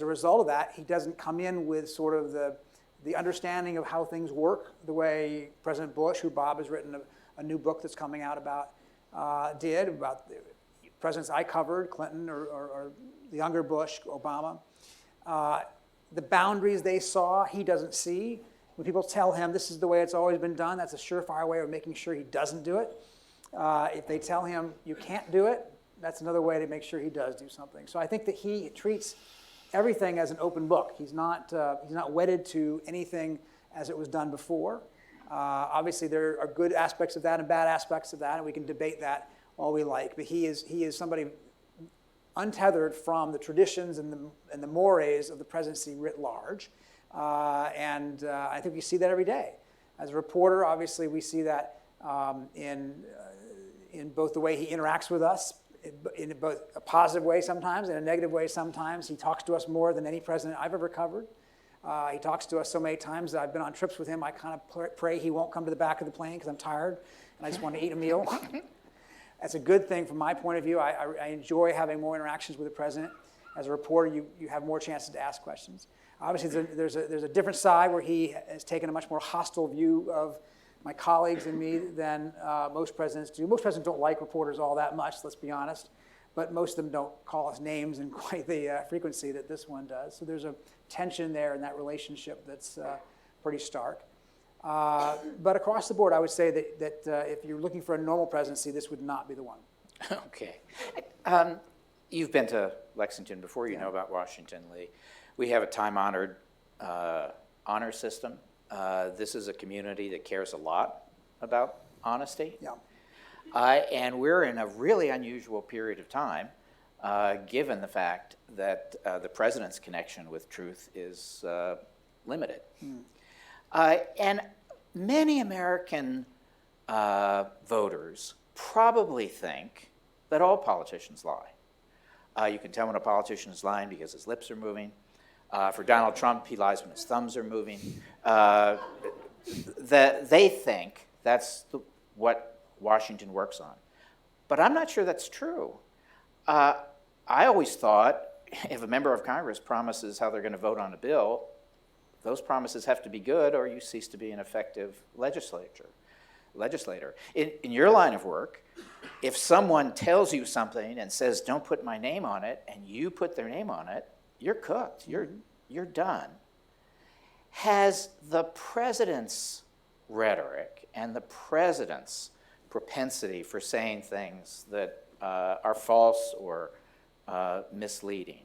a result of that, he doesn't come in with sort of the understanding of how things work the way President Bush, who Bob has written a new book that's coming out about, did, about the presidents I covered, Clinton or the younger Bush, Obama. The boundaries they saw, he doesn't see. When people tell him this is the way it's always been done, that's a surefire way of making sure he doesn't do it. If they tell him you can't do it, that's another way to make sure he does do something. So I think that he treats everything as an open book. He's not wedded to anything as it was done before. Obviously, there are good aspects of that and bad aspects of that, and we can debate that all we like. But he is somebody untethered from the traditions and the mores of the presidency writ large. And I think we see that every day. As a reporter, obviously, we see that in both the way he interacts with us, in both a positive way sometimes and a negative way sometimes. He talks to us more than any president I've ever covered. He talks to us so many times that I've been on trips with him, I kind of pray he won't come to the back of the plane because I'm tired and I just want to eat a meal. That's a good thing from my point of view. I enjoy having more interactions with the president. As a reporter, you have more chances to ask questions. Obviously, there's a different side where he has taken a much more hostile view of my colleagues and me than most presidents do. Most presidents don't like reporters all that much, let's be honest. But most of them don't call us names in quite the frequency that this one does. So there's a tension there in that relationship that's pretty stark. But across the board, I would say that if you're looking for a normal presidency, this would not be the one. Okay. You've been to Lexington before. You know about Washington, Lee. We have a time-honored honor system. This is a community that cares a lot about honesty. Yeah. And we're in a really unusual period of time, given the fact that the president's connection with truth is limited. And many American voters probably think that all politicians lie. You can tell when a politician is lying because his lips are moving. For Donald Trump, he lies when his thumbs are moving. They think that's what Washington works on. But I'm not sure that's true. I always thought if a member of Congress promises how they're going to vote on a bill, those promises have to be good or you cease to be an effective legislator. In your line of work, if someone tells you something and says, don't put my name on it, and you put their name on it, you're cooked. You're done. Has the president's rhetoric and the president's propensity for saying things that are false or misleading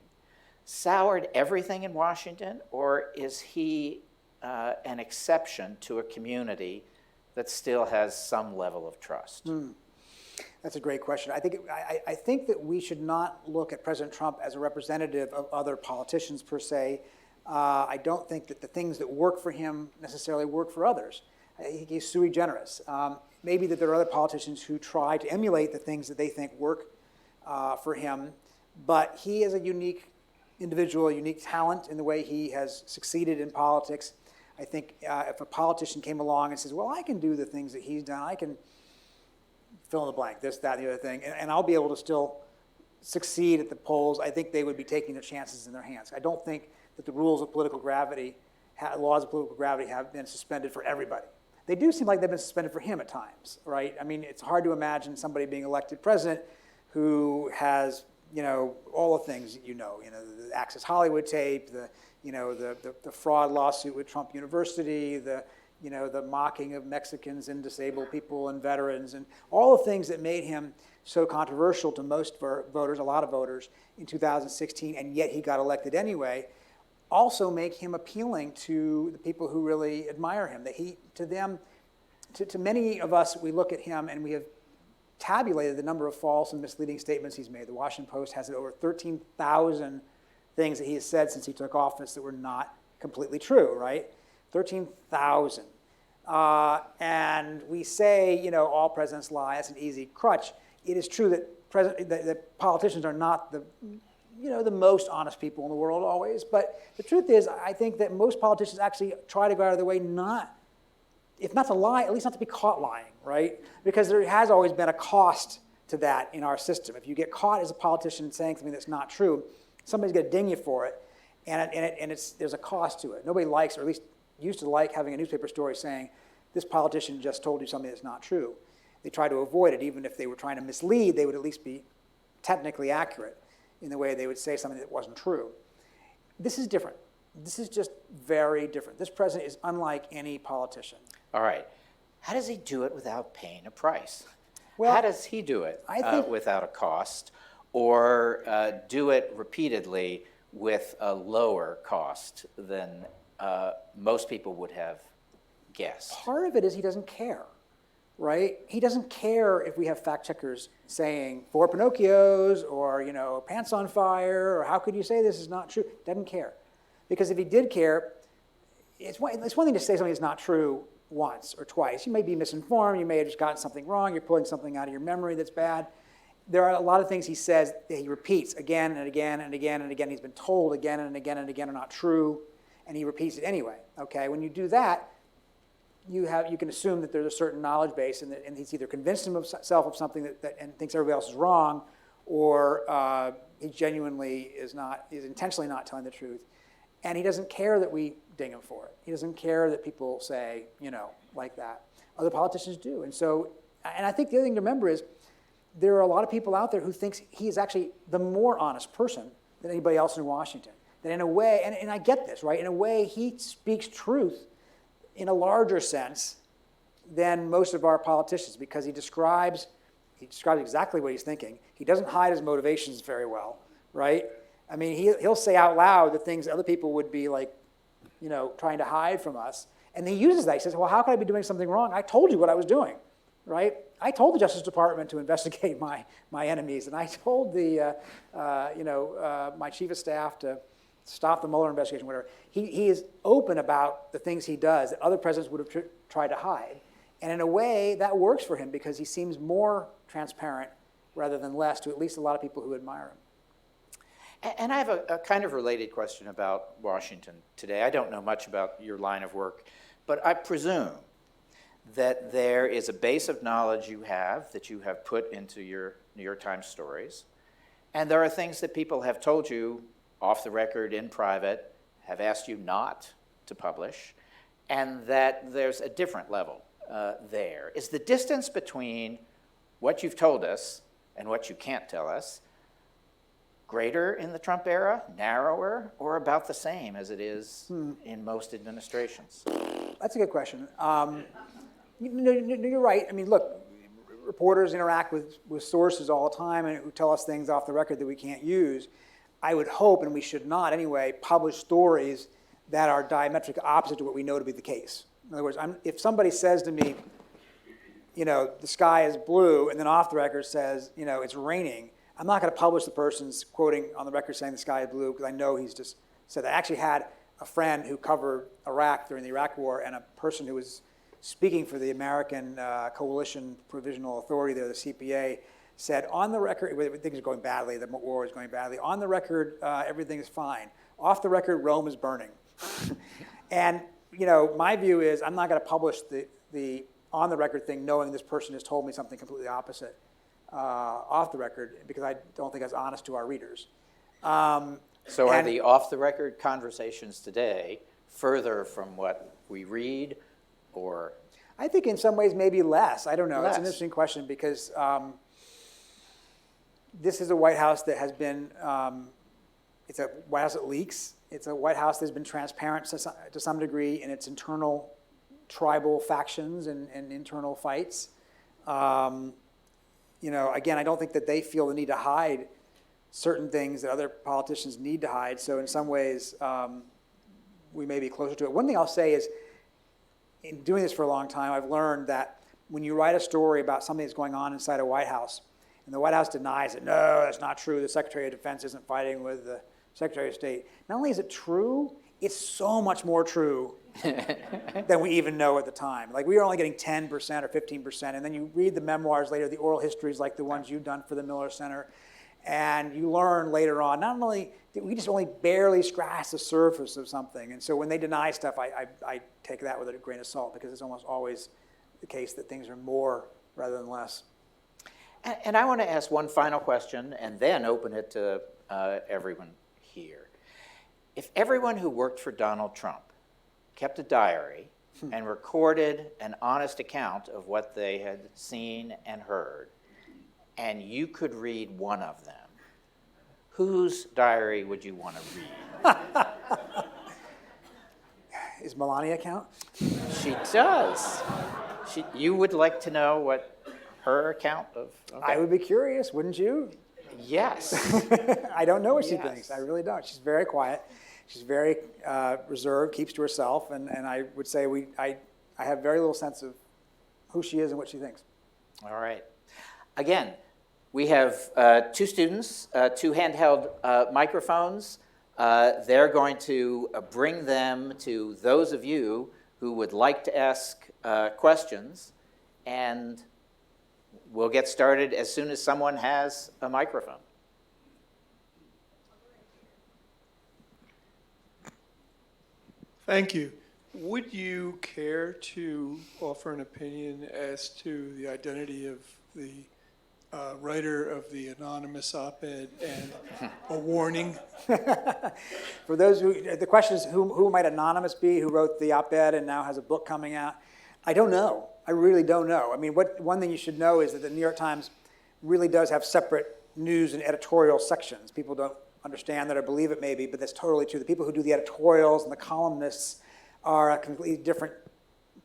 soured everything in Washington, or is he an exception to a community that still has some level of trust? That's a great question. I think that we should not look at President Trump as a representative of other politicians per se. I don't think that the things that work for him necessarily work for others. I think he's sui generis. Maybe that there are other politicians who try to emulate the things that they think work for him, but he is a unique individual, a unique talent in the way he has succeeded in politics. I think if a politician came along and says, well, I can do the things that he's done, I can fill in the blank, this, that, the other thing, and I'll be able to still succeed at the polls, I think they would be taking their chances in their hands. I don't think that the rules of political gravity, laws of political gravity have been suspended for everybody. They do seem like they've been suspended for him at times, right? I mean, it's hard to imagine somebody being elected president who has, all the things that the Access Hollywood tape, the fraud lawsuit with Trump University, the mocking of Mexicans and disabled people and veterans, and all the things that made him so controversial to most voters, a lot of voters, in 2016, and yet he got elected anyway, also make him appealing to the people who really admire him. That to many of us, we look at him and we have tabulated the number of false and misleading statements he's made. The Washington Post has it over 13,000 things that he has said since he took office that were not completely true, right? 13,000. And we say, all presidents lie. That's an easy crutch. It is true that politicians are not the most honest people in the world always. But the truth is, I think that most politicians actually try to go out of their way if not to lie, at least not to be caught lying, right? Because there has always been a cost to that in our system. If you get caught as a politician saying something that's not true, somebody's going to ding you for it. there's a cost to it. Nobody likes, or at least used to like, having a newspaper story saying, this politician just told you something that's not true. They try to avoid it. Even if they were trying to mislead, they would at least be technically accurate in the way they would say something that wasn't true. This is different. This is just very different. This president is unlike any politician. All right. How does he do it without paying a price? Well, how does he do it I think, without a cost, or do it repeatedly with a lower cost than most people would have guessed? Part of it is he doesn't care, right? He doesn't care if we have fact checkers saying 4 Pinocchios or, pants on fire, or how could you say this is not true? Doesn't care. Because if he did care, it's one thing to say something is not true once or twice. You may be misinformed, you may have just gotten something wrong, you're pulling something out of your memory that's bad. There are a lot of things he says that he repeats again and again and again and again. He's been told again and again and again are not true, and he repeats it anyway. Okay, when you do that, you can assume that there's a certain knowledge base, and he's either convinced himself of something and thinks everybody else is wrong, or he genuinely is intentionally not telling the truth, and he doesn't care that we ding him for it. He doesn't care that people say, like that. Other politicians do, and I think the other thing to remember is there are a lot of people out there who thinks he is actually the more honest person than anybody else in Washington. That in a way, and I get this, right? In a way, he speaks truth in a larger sense than most of our politicians, because he describes exactly what he's thinking. He doesn't hide his motivations very well, right? I mean, he'll say out loud the things other people would be like, trying to hide from us. And he uses that. He says, well, how could I be doing something wrong? I told you what I was doing, right? I told the Justice Department to investigate my enemies, and I told my chief of staff to stop the Mueller investigation, whatever. He is open about the things he does that other presidents would have tried to hide. And in a way, that works for him because he seems more transparent rather than less to at least a lot of people who admire him. And I have a kind of related question about Washington today. I don't know much about your line of work, but I presume that there is a base of knowledge that you have put into your New York Times stories, and there are things that people have told you off the record, in private, have asked you not to publish, and that there's a different level there. Is the distance between what you've told us and what you can't tell us greater in the Trump era, narrower, or about the same as it is in most administrations? That's a good question. You're right. I mean, look, reporters interact with sources all the time and who tell us things off the record that we can't use. I would hope, and we should not anyway, publish stories that are diametrically opposite to what we know to be the case. In other words, if somebody says to me, the sky is blue, and then off the record says, it's raining, I'm not going to publish the person's quoting on the record saying the sky is blue because I know he's just said that. I actually had a friend who covered Iraq during the Iraq War, and a person who was speaking for the American Coalition Provisional Authority there, the CPA, said on the record, things are going badly, the war is going badly. On the record, everything is fine. Off the record, Rome is burning. And my view is I'm not going to publish the on the record thing knowing this person has told me something completely opposite off the record, because I don't think that's honest to our readers. So are the off the record conversations today further from what we read, or? I think in some ways maybe less. I don't know. Less. It's an interesting question because this is a White House that has been, it's a White House that leaks. It's a White House that's been transparent to some degree in its internal tribal factions and internal fights. Again, I don't think that they feel the need to hide certain things that other politicians need to hide. So in some ways, we may be closer to it. One thing I'll say is, in doing this for a long time, I've learned that when you write a story about something that's going on inside a White House, and the White House denies it, no, that's not true, the Secretary of Defense isn't fighting with the Secretary of State. Not only is it true, it's so much more true than we even know at the time. Like, we are only getting 10% or 15%, and then you read the memoirs later, the oral histories like the ones you've done for the Miller Center, and you learn later on, not only did we just only barely scratch the surface of something, and so when they deny stuff, I take that with a grain of salt, because it's almost always the case that things are more rather than less. And I want to ask one final question and then open it to everyone here. if everyone who worked for Donald Trump kept a diary and recorded an honest account of what they had seen and heard, and you could read one of them, whose diary would you want to read? Is Melania count? She does. You would like to know what her account of... Okay. I would be curious, wouldn't you? Yes. I don't know what she Yes. thinks. I really don't. She's very quiet. She's very reserved, keeps to herself, and I would say I have very little sense of who she is and what she thinks. All right. Again, we have two students, two handheld microphones. They're going to bring them to those of you who would like to ask questions, and we'll get started as soon as someone has a microphone. Thank you. Would you care to offer an opinion as to the identity of the writer of the anonymous op-ed and a warning? For those who, the question is who might Anonymous be, who wrote the op-ed and now has a book coming out? I don't know. I really don't know. I mean, one thing you should know is that the New York Times really does have separate news and editorial sections. People don't understand that or believe it maybe, but that's totally true. The people who do the editorials and the columnists are a completely different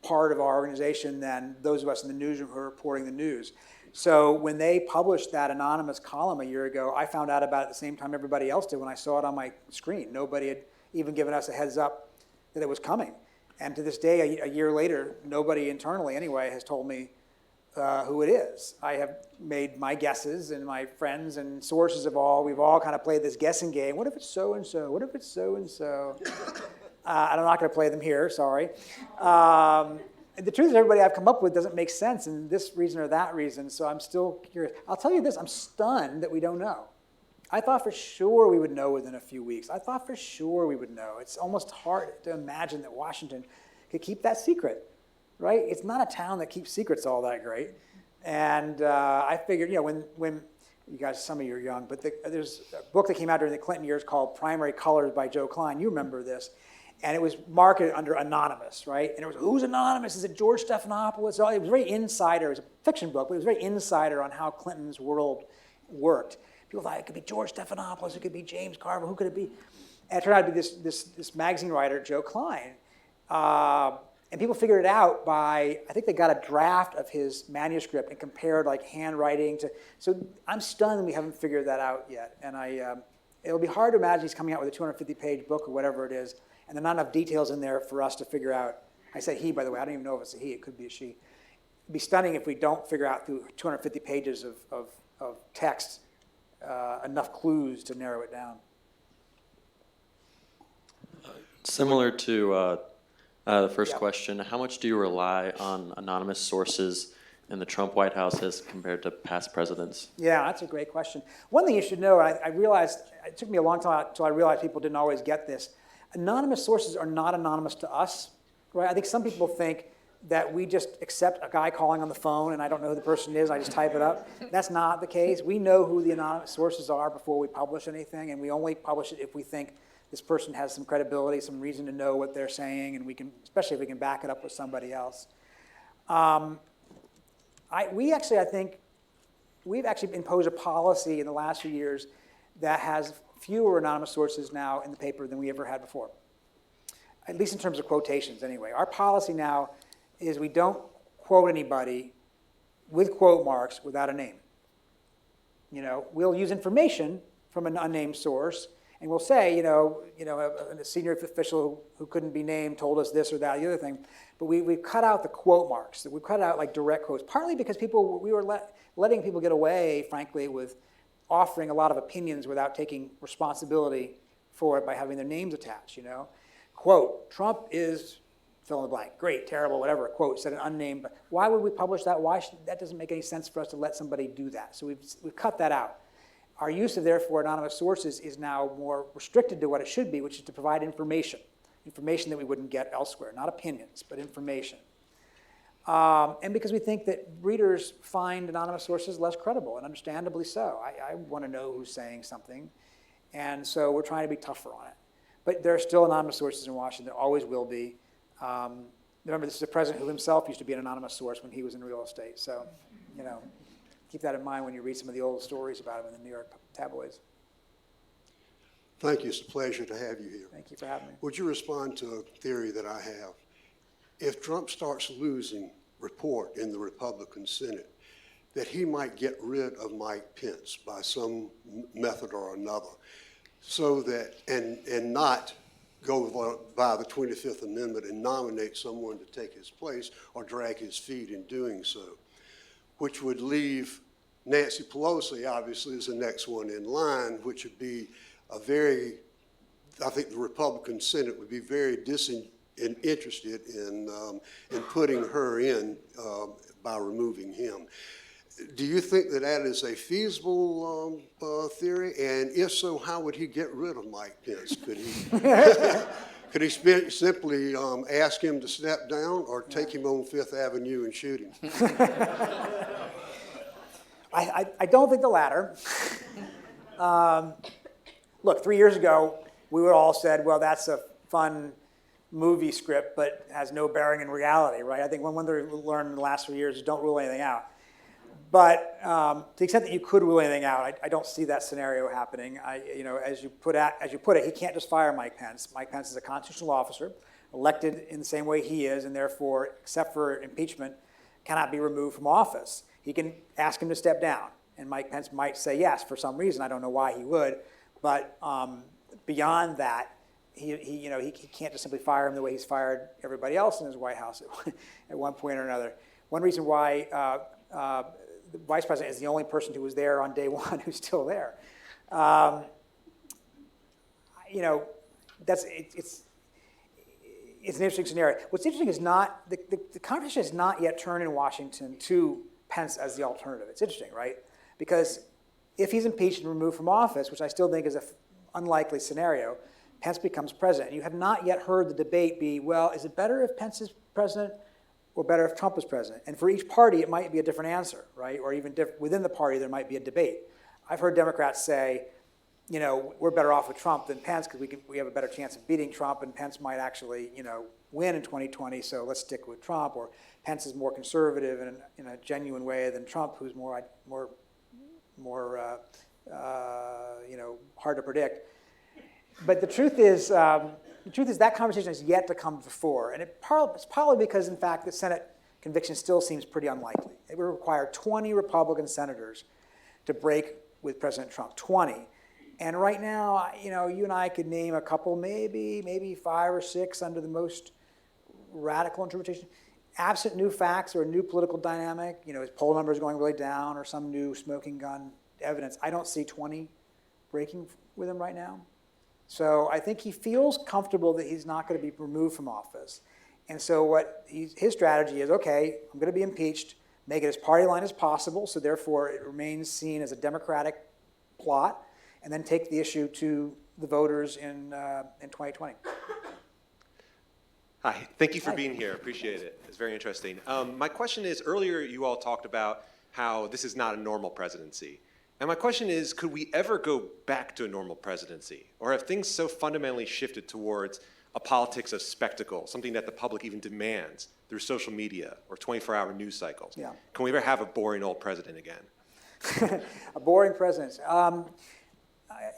part of our organization than those of us in the newsroom who are reporting the news. So when they published that anonymous column a year ago, I found out about it at the same time everybody else did when I saw it on my screen. Nobody had even given us a heads up that it was coming. And to this day, a year later, nobody internally anyway has told me who it is. I have made my guesses, and my friends and sources we've all kind of played this guessing game. What if it's so-and-so? What if it's so-and-so? I'm not going to play them here, sorry. The truth is everybody I've come up with doesn't make sense in this reason or that reason, so I'm still curious. I'll tell you this, I'm stunned that we don't know. I thought for sure we would know within a few weeks. I thought for sure we would know. It's almost hard to imagine that Washington could keep that secret, right? It's not a town that keeps secrets all that great. And I figured, when you guys, some of you are young, but there's a book that came out during the Clinton years called Primary Colors by Joe Klein. You remember this. And it was marketed under Anonymous, right? And it was, who's Anonymous? Is it George Stephanopoulos? It was very insider. It was a fiction book, but it was very insider on how Clinton's world worked. People thought it could be George Stephanopoulos, it could be James Carville, who could it be? And it turned out to be this magazine writer, Joe Klein. And people figured it out by, I think they got a draft of his manuscript and compared like handwriting to, so I'm stunned we haven't figured that out yet. And it'll be hard to imagine he's coming out with a 250-page book or whatever it is, and there are not enough details in there for us to figure out. I said he, by the way, I don't even know if it's a he, it could be a she. It'd be stunning if we don't figure out through 250 pages of text enough clues to narrow it down. Similar to the first question, how much do you rely on anonymous sources in the Trump White House as compared to past presidents? Yeah, that's a great question. One thing you should know, I realized, it took me a long time until I realized people didn't always get this. Anonymous sources are not anonymous to us, right? I think some people think that we just accept a guy calling on the phone and I don't know who the person is, I just type it up. That's not the case. We know who the anonymous sources are before we publish anything, and we only publish it if we think this person has some credibility, some reason to know what they're saying, and we can, especially if we can back it up with somebody else. I think we've actually imposed a policy in the last few years that has fewer anonymous sources now in the paper than we ever had before, at least in terms of quotations anyway. Our policy now is we don't quote anybody with quote marks without a name. We'll use information from an unnamed source, and we'll say, a senior official who couldn't be named told us this or that, the other thing. But we've cut out the quote marks. We've cut out like direct quotes, partly because we were letting people get away, frankly, with offering a lot of opinions without taking responsibility for it by having their names attached, Quote, Trump is fill in the blank. Great, terrible, whatever, a quote, said an unnamed. But why would we publish that? That doesn't make any sense for us to let somebody do that. So we've cut that out. Our use of, therefore, anonymous sources is now more restricted to what it should be, which is to provide information that we wouldn't get elsewhere, not opinions, but information. And because we think that readers find anonymous sources less credible, and understandably so. I want to know who's saying something, and so we're trying to be tougher on it. But there are still anonymous sources in Washington. There always will be. Remember, this is a president who himself used to be an anonymous source when he was in real estate. So, keep that in mind when you read some of the old stories about him in the New York tabloids. Thank you. It's a pleasure to have you here. Thank you for having me. Would you respond to a theory that I have? If Trump starts losing report in the Republican Senate, that he might get rid of Mike Pence by some method or another, so that, and not go by the 25th Amendment and nominate someone to take his place or drag his feet in doing so, which would leave Nancy Pelosi, obviously, as the next one in line, which would be I think the Republican Senate would be very interested in putting her in by removing him. Do you think that that is a feasible theory? And if so, how would he get rid of Mike Pence? Could he simply ask him to step down or take him on Fifth Avenue and shoot him? I don't think the latter. Look, 3 years ago, we would all said, well, that's a fun movie script, but has no bearing in reality, right? I think one thing we learned in the last 3 years is don't rule anything out. But to the extent that you could rule anything out, I don't see that scenario happening. As you put it, he can't just fire Mike Pence. Mike Pence is a constitutional officer, elected in the same way he is, and therefore, except for impeachment, cannot be removed from office. He can ask him to step down, and Mike Pence might say yes for some reason. I don't know why he would, but beyond that, he can't just simply fire him the way he's fired everybody else in his White House at one point or another. One reason why the vice president is the only person who was there on day one who's still there. It's an interesting scenario. What's interesting is not the conversation has not yet turned in Washington to Pence as the alternative. It's interesting, right? Because if he's impeached and removed from office, which I still think is an unlikely scenario, Pence becomes president. You have not yet heard the debate be, well, is it better if Pence is president or better if Trump is president? And for each party, it might be a different answer, right? Or even within the party, there might be a debate. I've heard Democrats say, we're better off with Trump than Pence because we have a better chance of beating Trump, and Pence might actually, win in 2020, so let's stick with Trump. Or Pence is more conservative in a genuine way than Trump, who's more hard to predict. But the truth is that conversation has yet to come before, and it's probably because, in fact, the Senate conviction still seems pretty unlikely. It would require 20 Republican senators to break with President Trump, 20. And right now, you and I could name a couple, maybe 5 or 6 under the most radical interpretation. Absent new facts or a new political dynamic, his poll numbers going really down or some new smoking gun evidence, I don't see 20 breaking with him right now. So I think he feels comfortable that he's not going to be removed from office. And so his strategy is, okay, I'm going to be impeached, make it as party line as possible, so therefore it remains seen as a Democratic plot, and then take the issue to the voters in 2020. Hi, thank you for being here. Appreciate it. It's very interesting. My question is, earlier you all talked about how this is not a normal presidency. And my question is, could we ever go back to a normal presidency? Or have things so fundamentally shifted towards a politics of spectacle, something that the public even demands through social media or 24-hour news cycles? Yeah. Can we ever have a boring old president again? A boring president.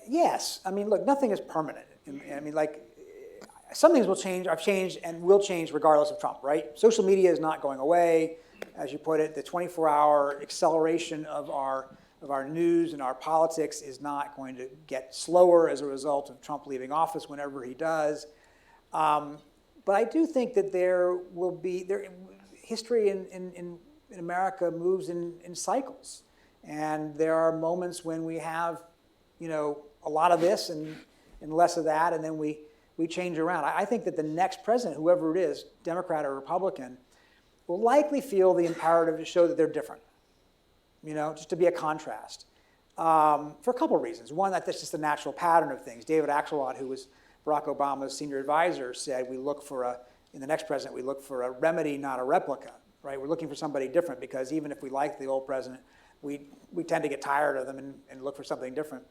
Yes. I mean, look, nothing is permanent. Some things will change, have changed, and will change regardless of Trump, right? Social media is not going away, as you put it. The 24-hour acceleration of our news and our politics is not going to get slower as a result of Trump leaving office whenever he does. But I do think that history in America moves in cycles. And there are moments when we have, a lot of this and less of that, and then we change around. I think that the next president, whoever it is, Democrat or Republican, will likely feel the imperative to show that they're different. Just to be a contrast, for a couple of reasons. One, that's just the natural pattern of things. David Axelrod, who was Barack Obama's senior advisor, said in the next president, we look for a remedy, not a replica, right? We're looking for somebody different because even if we like the old president, we tend to get tired of them and look for something different.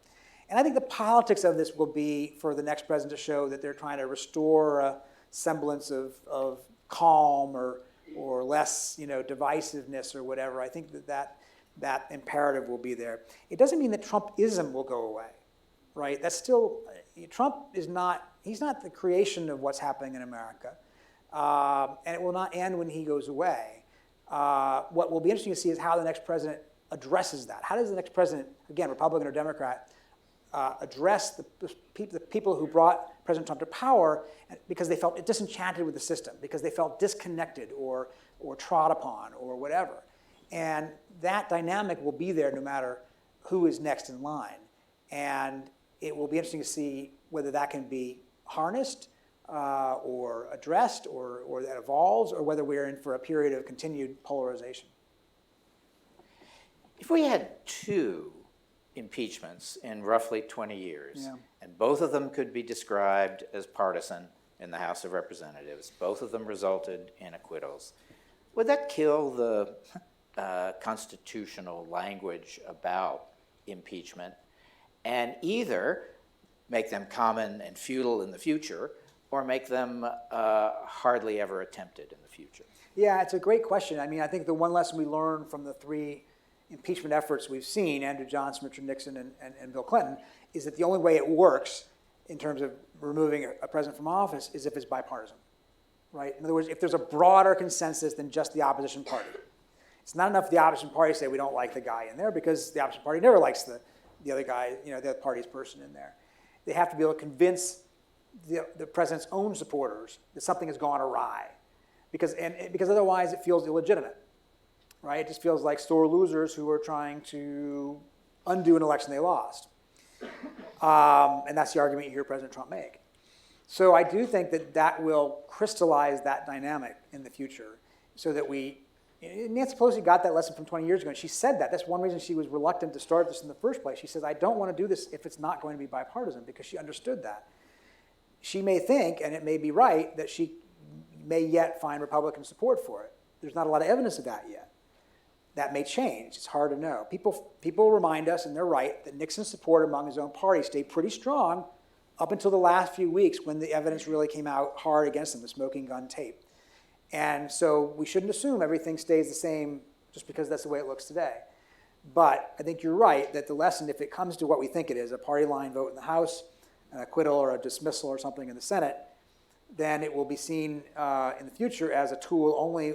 And I think the politics of this will be for the next president to show that they're trying to restore a semblance of calm or less, divisiveness or whatever. I think that imperative will be there. It doesn't mean that Trumpism will go away, right? That's still, Trump is not, he's not the creation of what's happening in America. And it will not end when he goes away. What will be interesting to see is how the next president addresses that. How does the next president, again, Republican or Democrat, address the people who brought President Trump to power because they felt disenchanted with the system, because they felt disconnected or trod upon or whatever. And that dynamic will be there no matter who is next in line. And it will be interesting to see whether that can be harnessed or addressed or that evolves, or whether we're in for a period of continued polarization. If we had 2 impeachments in roughly 20 years, Yeah. and both of them could be described as partisan in the House of Representatives, both of them resulted in acquittals, would that kill the constitutional language about impeachment and either make them common and futile in the future or make them hardly ever attempted in the future? Yeah, it's a great question. I mean, I think the one lesson we learned from the 3 impeachment efforts we've seen, Andrew Johnson, Richard Nixon, and Bill Clinton, is that the only way it works in terms of removing a president from office is if it's bipartisan, right? In other words, if there's a broader consensus than just the opposition party. It's not enough for the opposition party to say we don't like the guy in there, because the opposition party never likes the other guy, the other party's person in there. They have to be able to convince the president's own supporters that something has gone awry, because otherwise it feels illegitimate, right? It just feels like sore losers who are trying to undo an election they lost. And that's the argument you hear President Trump make. So I do think that will crystallize that dynamic in the future, so that Nancy Pelosi got that lesson from 20 years ago, and she said that. That's one reason she was reluctant to start this in the first place. She says, I don't want to do this if it's not going to be bipartisan, because she understood that. She may think, and it may be right, that she may yet find Republican support for it. There's not a lot of evidence of that yet. That may change. It's hard to know. People remind us, and they're right, that Nixon's support among his own party stayed pretty strong up until the last few weeks when the evidence really came out hard against him, the smoking gun tape. And so we shouldn't assume everything stays the same just because that's the way it looks today. But I think you're right that the lesson, if it comes to what we think it is, a party line vote in the House, an acquittal or a dismissal or something in the Senate, then it will be seen in the future as a tool only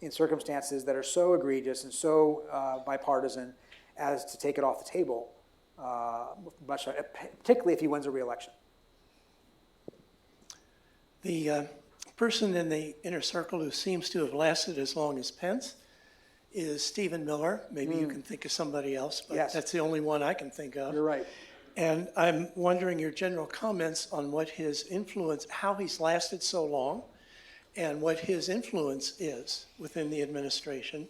in circumstances that are so egregious and so bipartisan as to take it off the table, particularly if he wins a re-election. The person in the inner circle who seems to have lasted as long as Pence is Stephen Miller. Maybe you can think of somebody else, but Yes. that's the only one I can think of. You're right. And I'm wondering your general comments on what his influence, how he's lasted so long, and what his influence is within the administration.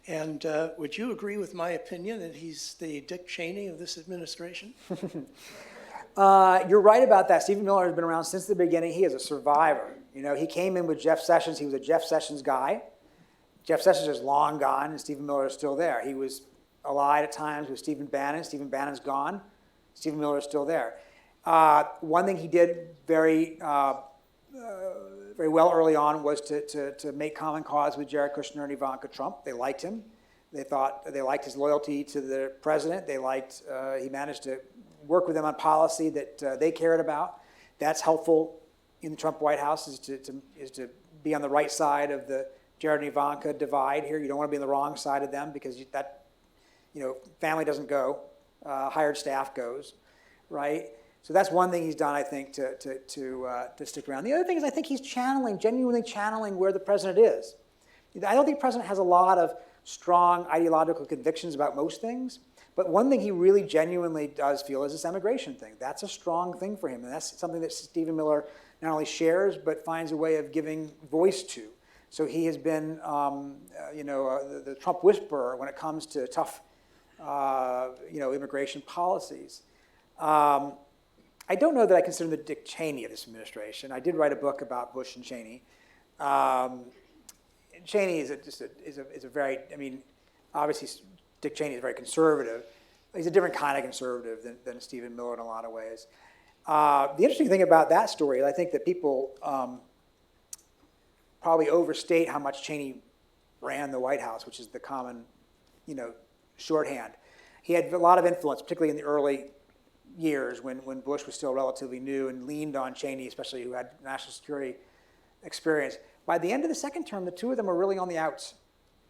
And would you agree with my opinion that he's the Dick Cheney of this administration? You're right about that. Stephen Miller has been around since the beginning. He is a survivor. He came in with Jeff Sessions. He was a Jeff Sessions guy. Jeff Sessions is long gone, and Stephen Miller is still there. He was allied at times with Stephen Bannon. Stephen Bannon's gone. Stephen Miller is still there. One thing he did very well early on was to make common cause with Jared Kushner and Ivanka Trump. They liked him. They liked his loyalty to the president. He managed to work with them on policy that they cared about. That's helpful in the Trump White House, is to be on the right side of the Jared and Ivanka divide here. You don't want to be on the wrong side of them, because family doesn't go, hired staff goes, right? So that's one thing he's done, I think, to stick around. The other thing is I think he's genuinely channeling where the president is. I don't think the president has a lot of strong ideological convictions about most things, but one thing he really genuinely does feel is this immigration thing. That's a strong thing for him, and that's something that Stephen Miller not only shares, but finds a way of giving voice to. So he has been, the Trump whisperer when it comes to tough, immigration policies. I don't know that I consider him the Dick Cheney of this administration. I did write a book about Bush and Cheney. Cheney is a very, obviously Dick Cheney is very conservative, he's a different kind of conservative than Stephen Miller in a lot of ways. The interesting thing about that story is I think that people probably overstate how much Cheney ran the White House, which is the common, shorthand. He had a lot of influence, particularly in the early years when Bush was still relatively new and leaned on Cheney, especially who had national security experience. By the end of the second term, the two of them were really on the outs.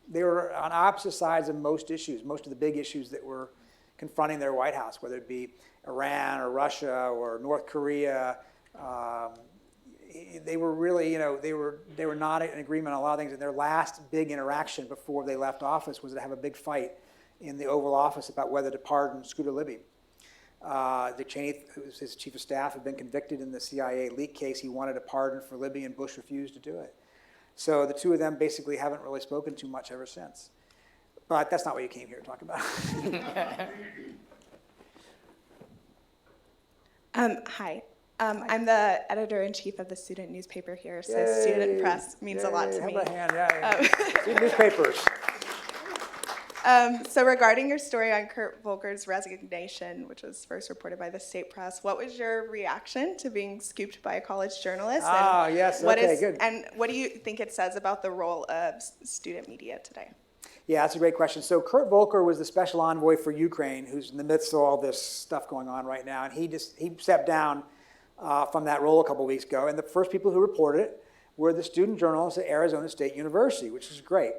They were on opposite sides of most issues, most of the big issues that were confronting their White House, whether it be Iran or Russia or North Korea. They were really, they were not in agreement on a lot of things. And their last big interaction before they left office was to have a big fight in the Oval Office about whether to pardon Scooter Libby. Dick Cheney, who was his chief of staff, had been convicted in the CIA leak case. He wanted a pardon for Libby, and Bush refused to do it. So the two of them basically haven't really spoken too much ever since. But that's not what you came here to talk about. Hi. I'm the editor-in-chief of the student newspaper here, so student press means a lot to me. Have a hand, yeah. Student newspapers. So regarding your story on Kurt Volker's resignation, which was first reported by the state press, what was your reaction to being scooped by a college journalist? Yes, okay, good. And what do you think it says about the role of student media today? Yeah, that's a great question. So Kurt Volker was the special envoy for Ukraine, who's in the midst of all this stuff going on right now, and he stepped down from that role a couple weeks ago, and the first people who reported it were the student journalists at Arizona State University, which is great.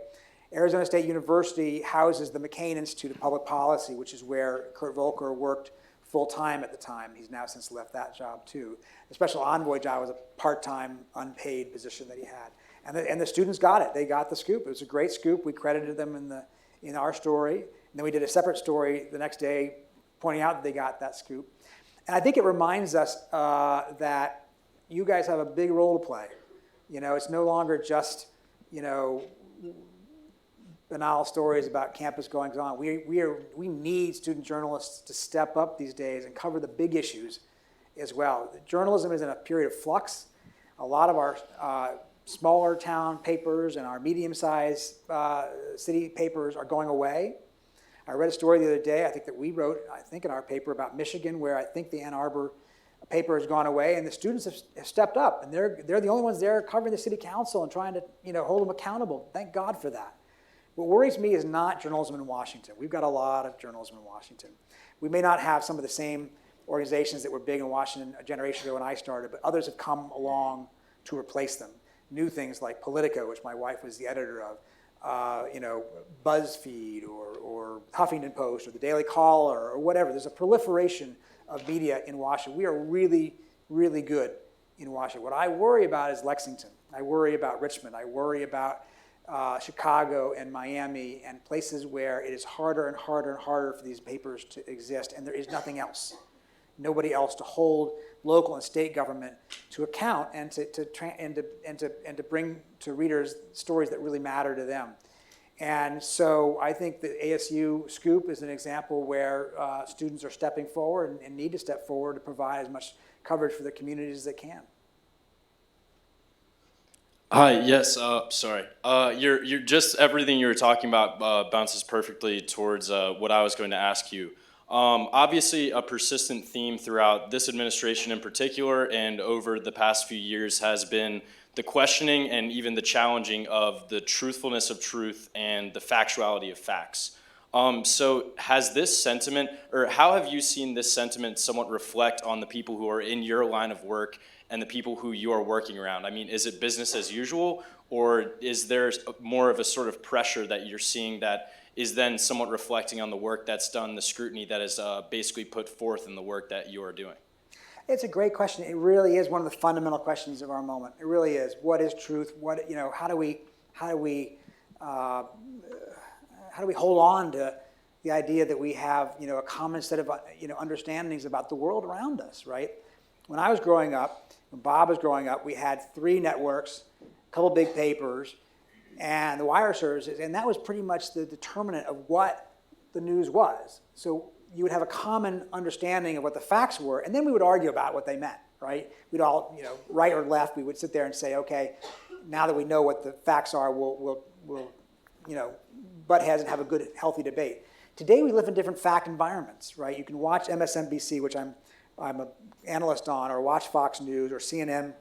Arizona State University houses the McCain Institute of Public Policy, which is where Kurt Volker worked full-time at the time. He's now since left that job too. The special envoy job was a part-time, unpaid position that he had. And the students got it. They got the scoop. It was a great scoop. We credited them in our story. And then we did a separate story the next day pointing out that they got that scoop. And I think it reminds us that you guys have a big role to play. It's no longer just, banal stories about campus goings on. We need student journalists to step up these days and cover the big issues as well. Journalism is in a period of flux. A lot of our smaller town papers and our medium-sized city papers are going away. I read a story the other day, I think that we wrote, in our paper about Michigan, where I think the Ann Arbor paper has gone away, and the students have stepped up, and they're the only ones there covering the city council and trying to hold them accountable. Thank God for that. What worries me is not journalism in Washington. We've got a lot of journalism in Washington. We may not have some of the same organizations that were big in Washington a generation ago when I started, but others have come along to replace them. New things like Politico, which my wife was the editor of, BuzzFeed or Huffington Post or the Daily Caller or whatever. There's a proliferation of media in Washington. We are really, really good in Washington. What I worry about is Lexington. I worry about Richmond. I worry about Chicago and Miami and places where it is harder and harder and harder for these papers to exist, and there is nothing else. Nobody else to hold local and state government to account and to bring to readers stories that really matter to them. And so I think the ASU scoop is an example where students are stepping forward and need to step forward to provide as much coverage for their communities as they can. Hi, yes, sorry. You're just everything you were talking about bounces perfectly towards what I was going to ask you. Obviously, a persistent theme throughout this administration in particular and over the past few years has been the questioning and even the challenging of the truthfulness of truth and the factuality of facts. So has this sentiment, or how have you seen this sentiment somewhat reflect on the people who are in your line of work and the people who you are working around? I mean, is it business as usual, or is there more of a sort of pressure that you're seeing that is then somewhat reflecting on the work that's done, the scrutiny that is basically put forth in the work that you are doing? It's a great question. It really is one of the fundamental questions of our moment. It really is. What is truth? How do we hold on to the idea that we have, a common set of, understandings about the world around us, right? When I was growing up, when Bob was growing up, we had 3 networks, a couple big papers, and the wire services, and that was pretty much the determinant of what the news was. So you would have a common understanding of what the facts were, and then we would argue about what they meant, right? We'd all, right or left, we would sit there and say, okay, now that we know what the facts are, we'll butt heads and have a good, healthy debate. Today we live in different fact environments, right? You can watch MSNBC, which I'm an analyst on, or watch Fox News or CNN.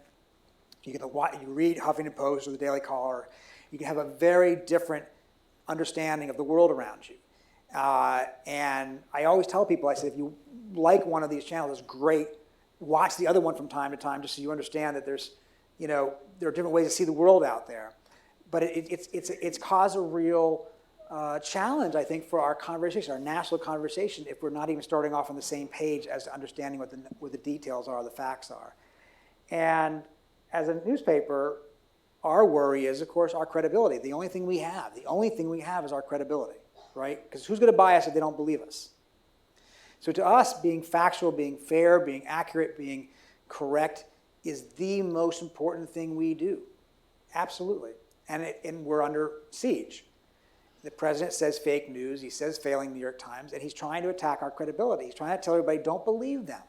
You read Huffington Post or the Daily Caller. You can have a very different understanding of the world around you. And I always tell people, I say, if you like one of these channels, it's great. Watch the other one from time to time, just so you understand that there's, there are different ways to see the world out there. But it's caused a real challenge, I think, for our conversation, our national conversation, if we're not even starting off on the same page as to understanding what the details are, the facts are. And as a newspaper, our worry is, of course, our credibility. The only thing we have is our credibility, right? Because who's going to buy us if they don't believe us? So to us, being factual, being fair, being accurate, being correct is the most important thing we do. Absolutely. And we're under siege. The president says fake news, he says failing New York Times, and he's trying to attack our credibility. He's trying to tell everybody, don't believe them.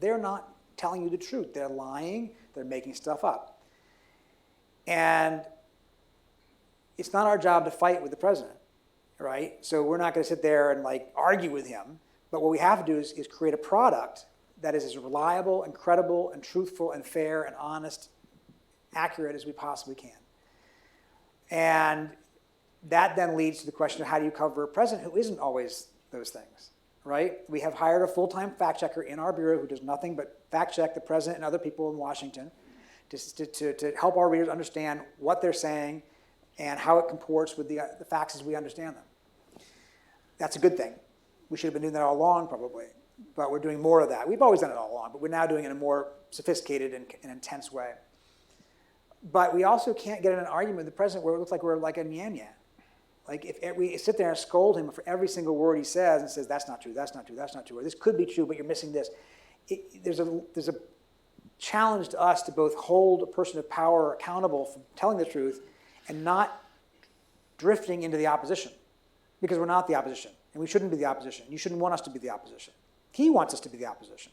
They're not telling you the truth. They're lying, they're making stuff up. And it's not our job to fight with the president, right? So we're not going to sit there and argue with him. But what we have to do is create a product that is as reliable and credible and truthful and fair and honest, accurate as we possibly can. And that then leads to the question of how do you cover a president who isn't always those things, right? We have hired a full-time fact checker in our bureau who does nothing but fact check the president and other people in Washington to help our readers understand what they're saying and how it comports with the facts as we understand them. That's a good thing. We should have been doing that all along, probably, but we're doing more of that. We've always done it all along, but we're now doing it in a more sophisticated and intense way. But we also can't get in an argument with the president where it looks like we're like a nyan. Like if we sit there and scold him for every single word he says and says, that's not true, that's not true, that's not true, or this could be true, but you're missing this. There's a challenge to us to both hold a person of power accountable for telling the truth and not drifting into the opposition, because we're not the opposition, and we shouldn't be the opposition. You shouldn't want us to be the opposition. He wants us to be the opposition,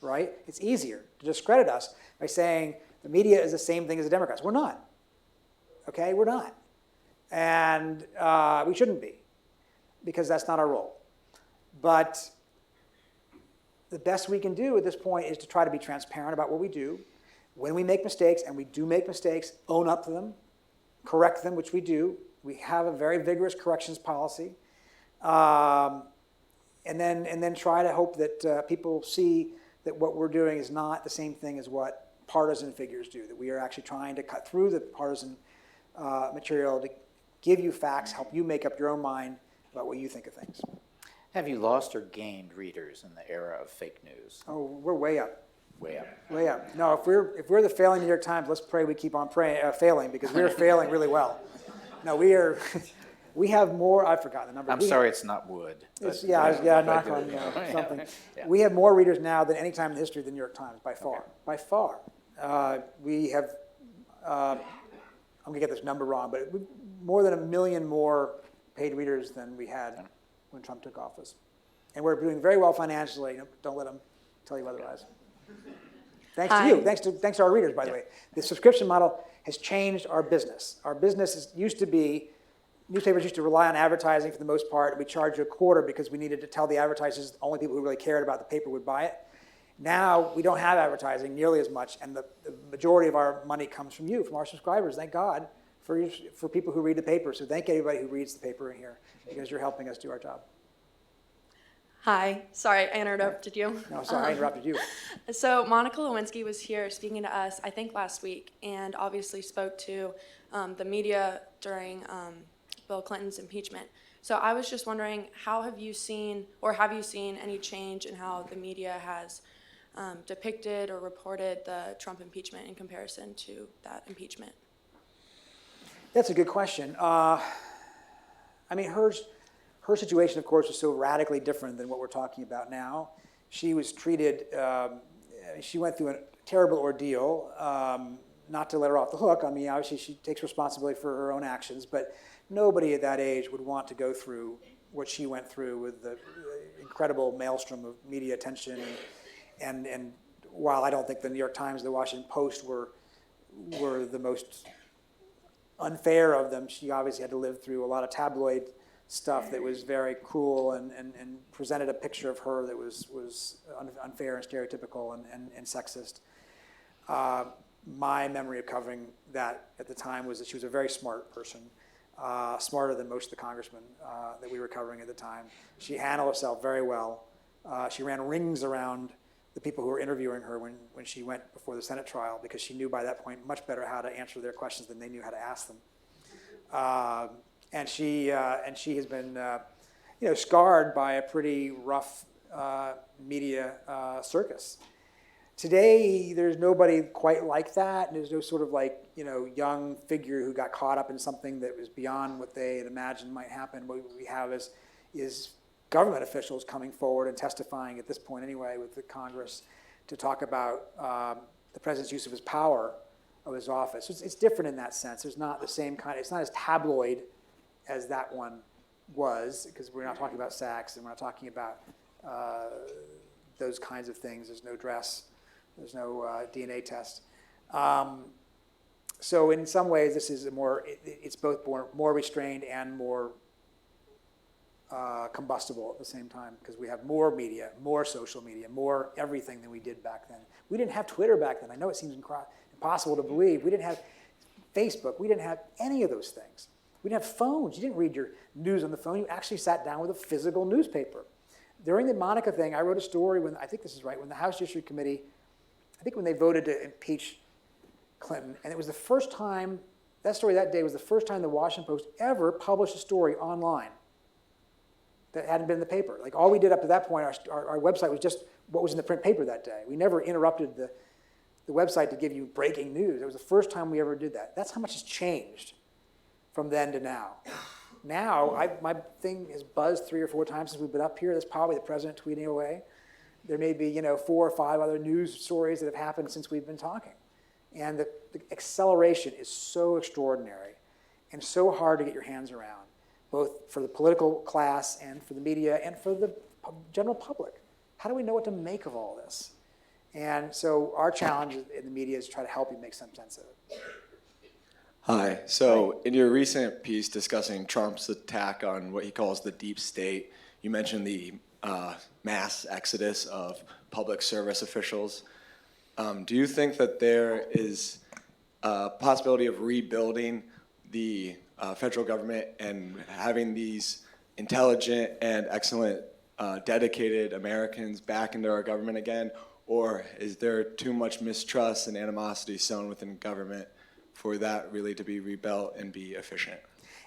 right? It's easier to discredit us by saying the media is the same thing as the Democrats. We're not, okay? We're not. And we shouldn't be, because that's not our role. But the best we can do at this point is to try to be transparent about what we do. When we make mistakes, and we do make mistakes, own up to them, correct them, which we do. We have a very vigorous corrections policy. And then try to hope that people see that what we're doing is not the same thing as what partisan figures do, that we are actually trying to cut through the partisan material to give you facts, help you make up your own mind about what you think of things. Have you lost or gained readers in the era of fake news? Oh, we're way up. Way up. Way up. No, if we're the failing New York Times, let's pray we keep on failing, because we're failing really well. No, we have more. I've forgotten the number. I'm sorry, it's not wood. Knock on something. Yeah. We have more readers now than any time in the history of the New York Times, by far. Okay. By far. We have, I'm going to get this number wrong, but more than 1 million more paid readers than we had when Trump took office. And we're doing very well financially. Don't let them tell you otherwise. Thanks to you. Thanks to our readers, by the way. The subscription model has changed our business. Our business used to be, newspapers used to rely on advertising for the most part. We charged you a quarter because we needed to tell the advertisers only people who really cared about the paper would buy it. Now we don't have advertising nearly as much, and the majority of our money comes from you, from our subscribers. Thank God for people who read the paper. So thank everybody who reads the paper in here, because you're helping us do our job. Hi, sorry I interrupted you. No, sorry, I interrupted you. So Monica Lewinsky was here speaking to us, I think last week, and obviously spoke to the media during Bill Clinton's impeachment. So I was just wondering, have you seen any change in how the media has depicted or reported the Trump impeachment in comparison to that impeachment? That's a good question. I mean, her situation, of course, was so radically different than what we're talking about now. She was treated, she went through a terrible ordeal, not to let her off the hook. I mean, obviously she takes responsibility for her own actions, but nobody at that age would want to go through what she went through with the incredible maelstrom of media attention. And while I don't think the New York Times and the Washington Post were the most unfair of them, she obviously had to live through a lot of tabloid stuff that was very cruel and presented a picture of her that was unfair and stereotypical and sexist. My memory of covering that at the time was that she was a very smart person, smarter than most of the congressmen that we were covering at the time. She handled herself very well. She ran rings around the people who were interviewing her when she went before the Senate trial, because she knew by that point much better how to answer their questions than they knew how to ask them. And she has been, scarred by a pretty rough media circus. Today, there's nobody quite like that, and there's no sort of young figure who got caught up in something that was beyond what they had imagined might happen. What we have is government officials coming forward and testifying at this point anyway with the Congress to talk about the president's use of his power of his office. It's different in that sense. There's not the same kind, it's not as tabloid as that one was, because we're not talking about sex and we're not talking about those kinds of things. There's no dress, there's no DNA test. So in some ways, this is it's both more restrained and more combustible at the same time, because we have more media, more social media, more everything than we did back then. We didn't have Twitter back then. I know it seems impossible to believe. We didn't have Facebook. We didn't have any of those things. We didn't have phones. You didn't read your news on the phone. You actually sat down with a physical newspaper. During the Monica thing, I wrote a story when, I think this is right, when the House Judiciary Committee, I think when they voted to impeach Clinton, and it was the first time, that story that day was the first time the Washington Post ever published a story online that hadn't been in the paper. Like, all we did up to that point, our website was just what was in the print paper that day. We never interrupted the website to give you breaking news. It was the first time we ever did that. That's how much has changed from then to now. Now, my thing has buzzed 3 or 4 times since we've been up here. That's probably the president tweeting away. There may be 4 or 5 other news stories that have happened since we've been talking. And the acceleration is so extraordinary and so hard to get your hands around, both for the political class and for the media and for the general public. How do we know what to make of all this? And so our challenge in the media is to try to help you make some sense of it. Hi. So in your recent piece discussing Trump's attack on what he calls the deep state, you mentioned the mass exodus of public service officials. Do you think that there is a possibility of rebuilding the federal government and having these intelligent and excellent dedicated Americans back into our government again? Or is there too much mistrust and animosity sown within government for that really to be rebuilt and be efficient?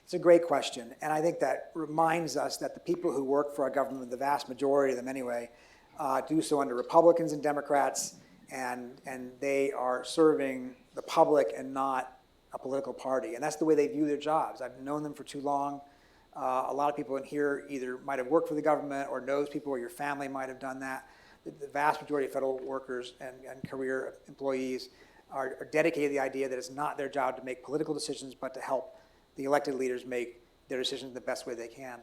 It's a great question, and I think that reminds us that the people who work for our government, the vast majority of them anyway, do so under Republicans and Democrats, and they are serving the public and not a political party, and that's the way they view their jobs. I've known them for too long. A lot of people in here either might have worked for the government or knows people, or your family might have done that. The vast majority of federal workers and career employees are dedicated to the idea that it's not their job to make political decisions, but to help the elected leaders make their decisions the best way they can.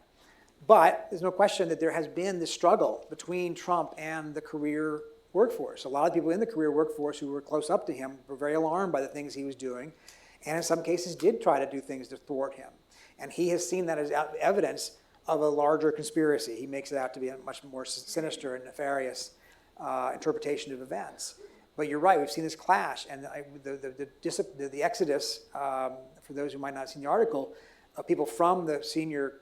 But there's no question that there has been this struggle between Trump and the career workforce. A lot of people in the career workforce who were close up to him were very alarmed by the things he was doing, and in some cases did try to do things to thwart him. And he has seen that as evidence of a larger conspiracy. He makes it out to be a much more sinister and nefarious interpretation of events. But you're right, we've seen this clash, and the exodus, for those who might not have seen the article, of people from the senior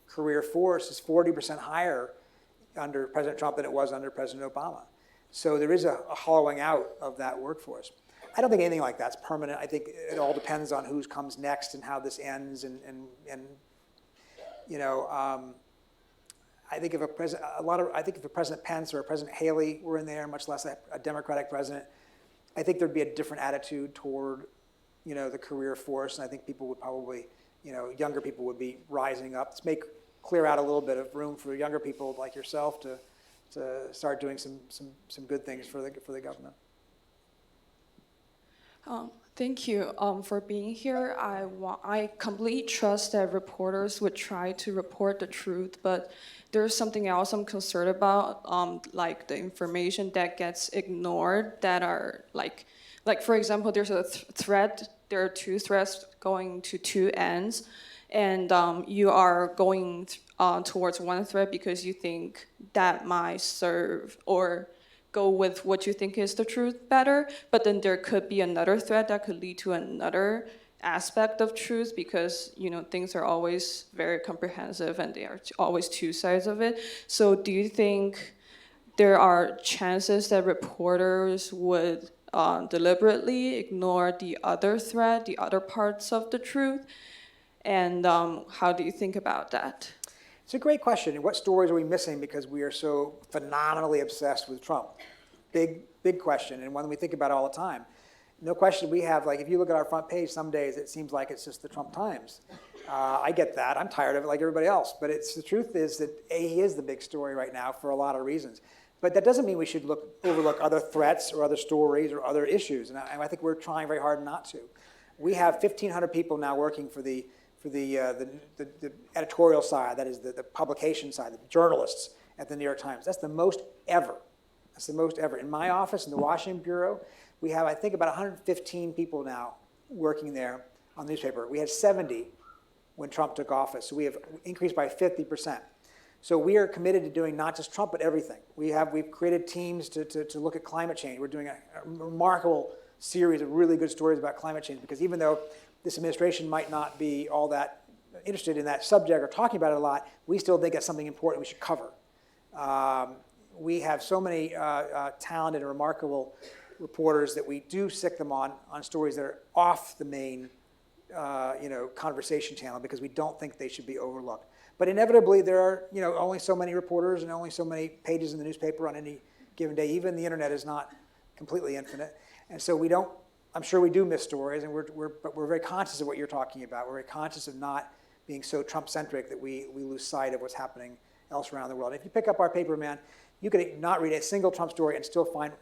career force is 40% higher under President Trump than it was under President Obama. So there is a hollowing out of that workforce. I don't think anything like that's permanent. I think it all depends on who comes next and how this ends, and I think if a President Pence or a President Haley were in there, much less a Democratic president, I think there'd be a different attitude toward, the career force, and I think people would probably, younger people would be rising up. Let's clear out a little bit of room for younger people like yourself to start doing some good things for the government. Thank you for being here. I completely trust that reporters would try to report the truth, but there's something else I'm concerned about, like the information that gets ignored that are like for example, there's a thread. There are 2 threads going to 2 ends, and you are going towards one thread because you think that might serve or go with what you think is the truth better, but then there could be another thread that could lead to another aspect of truth, because things are always very comprehensive and there are always two sides of it. So do you think there are chances that reporters would deliberately ignore the other thread, the other parts of the truth? And how do you think about that? It's a great question. And what stories are we missing because we are so phenomenally obsessed with Trump? Big question, and one we think about all the time. No question we have, like, if you look at our front page, some days it seems like it's just the Trump Times. I get that. I'm tired of it like everybody else. But the truth is that, he is the big story right now for a lot of reasons. But that doesn't mean we should overlook other threats or other stories or other issues. And I think we're trying very hard not to. We have 1,500 people now working for the editorial side, that is the publication side, the journalists at the New York Times. That's the most ever. That's the most ever. In my office, in the Washington Bureau, we have, I think, about 115 people now working there on the newspaper. We had 70 when Trump took office, so we have increased by 50%. So we are committed to doing not just Trump, but everything. We've created teams to look at climate change. We're doing a remarkable series of really good stories about climate change, because even though this administration might not be all that interested in that subject or talking about it a lot, we still think it's something important we should cover. We have so many talented and remarkable reporters that we do stick them on stories that are off the main conversation channel, because we don't think they should be overlooked. But inevitably, there are only so many reporters and only so many pages in the newspaper on any given day. Even the internet is not completely infinite, and so we don't. I'm sure we do miss stories, and but we're very conscious of what you're talking about. We're very conscious of not being so Trump-centric that we lose sight of what's happening else around the world. If you pick up our paper, man, you could not read a single Trump story and still find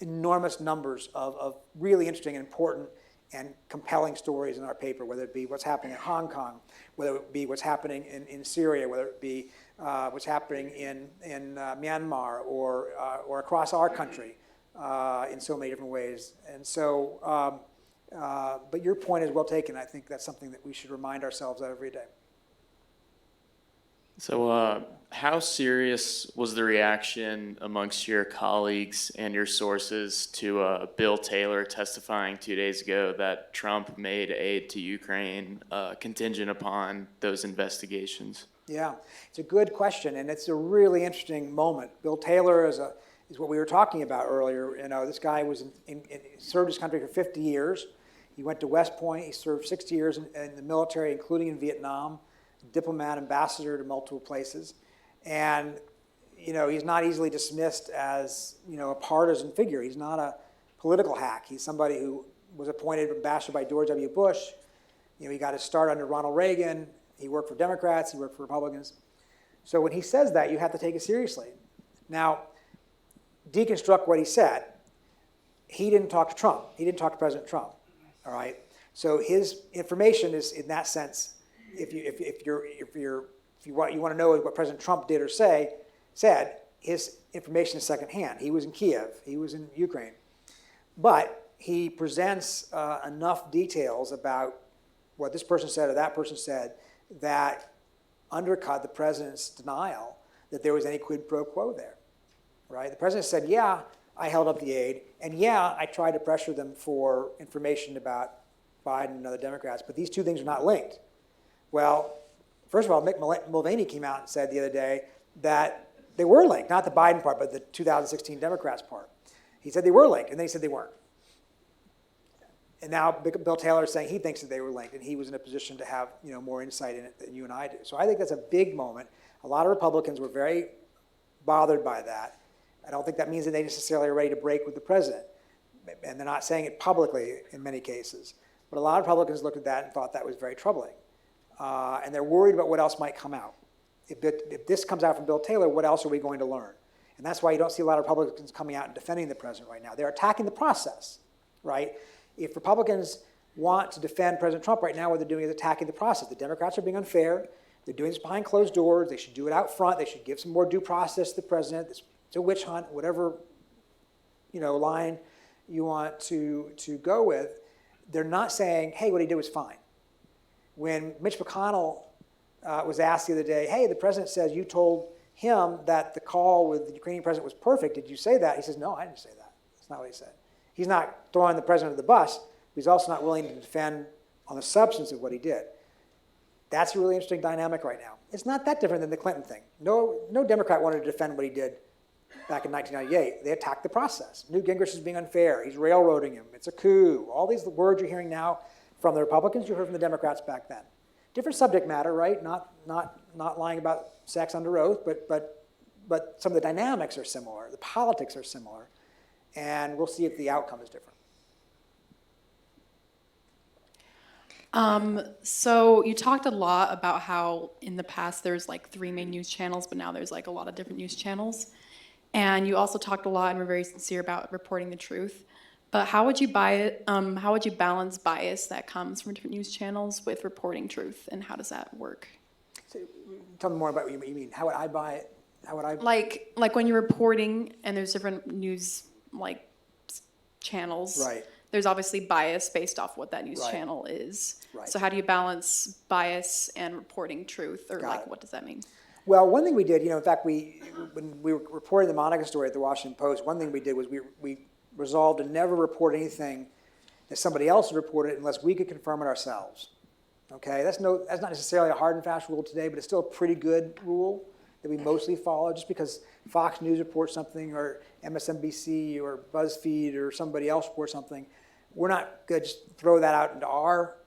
enormous numbers of really interesting and important and compelling stories in our paper, whether it be what's happening in Hong Kong, whether it be what's happening in Syria, whether it be what's happening in Myanmar or across our country in so many different ways. And so, but your point is well taken. I think that's something that we should remind ourselves of every day. So how serious was the reaction amongst your colleagues and your sources to Bill Taylor testifying 2 days ago that Trump made aid to Ukraine contingent upon those investigations? Yeah, it's a good question, and it's a really interesting moment. Bill Taylor is what we were talking about earlier. This guy was served his country for 50 years. He went to West Point. He served 60 years in the military, including in Vietnam. Diplomat, ambassador to multiple places, and he's not easily dismissed as a partisan figure. He's not a political hack. He's somebody who was appointed ambassador by George W. Bush. He got his start under Ronald Reagan. He worked for Democrats. He worked for Republicans. So when he says that, you have to take it seriously. Now, deconstruct what he said. He didn't talk to Trump. He didn't talk to President Trump. All right. So his information is, in that sense, if you want to know what President Trump did or said, his information is secondhand. He was in Kiev. He was in Ukraine. But he presents enough details about what this person said or that person said that undercut the president's denial that there was any quid pro quo there, right? The president said, yeah, I held up the aid, and yeah, I tried to pressure them for information about Biden and other Democrats, but these two things are not linked. Well, first of all, Mick Mulvaney came out and said the other day that they were linked, not the Biden part, but the 2016 Democrats part. He said they were linked, and then he said they weren't. And now Bill Taylor is saying he thinks that they were linked, and he was in a position to have more insight in it than you and I do. So I think that's a big moment. A lot of Republicans were very bothered by that. I don't think that means that they necessarily are ready to break with the president, and they're not saying it publicly in many cases. But a lot of Republicans looked at that and thought that was very troubling. And they're worried about what else might come out. If this comes out from Bill Taylor, what else are we going to learn? And that's why you don't see a lot of Republicans coming out and defending the president right now. They're attacking the process, right? If Republicans want to defend President Trump right now, what they're doing is attacking the process. The Democrats are being unfair. They're doing this behind closed doors. They should do it out front. They should give some more due process to the president. It's a witch hunt, whatever line you want to go with. They're not saying, hey, what he did was fine. When Mitch McConnell was asked the other day, hey, the president says you told him that the call with the Ukrainian president was perfect. Did you say that? He says, no, I didn't say that. That's not what he said. He's not throwing the president under the bus, but he's also not willing to defend on the substance of what he did. That's a really interesting dynamic right now. It's not that different than the Clinton thing. No Democrat wanted to defend what he did back in 1998. They attacked the process. Newt Gingrich is being unfair. He's railroading him. It's a coup. All these words you're hearing now from the Republicans, you heard from the Democrats back then. Different subject matter, right? Not lying about sex under oath, but some of the dynamics are similar. The politics are similar. And we'll see if the outcome is different. So you talked a lot about how in the past there's like 3 main news channels, but now there's like a lot of different news channels. And you also talked a lot and were very sincere about reporting the truth. But how would you balance bias that comes from different news channels with reporting truth, and how does that work? So, tell me more about what you mean. How would I buy it? How would I? Like when you're reporting and there's different news like channels. Right. There's obviously bias based off what that news Right. channel is. Right. So how do you balance bias and reporting truth, or Got like it. what does that mean? Well, one thing we did, in fact, when we were reporting the Monica story at the Washington Post, one thing we did was we resolved to never report anything that somebody else had reported unless we could confirm it ourselves. Okay, that's not necessarily a hard and fast rule today, but it's still a pretty good rule that we mostly follow. Just because Fox News reports something, or MSNBC, or BuzzFeed, or somebody else reports something, we're not going to just throw that out into our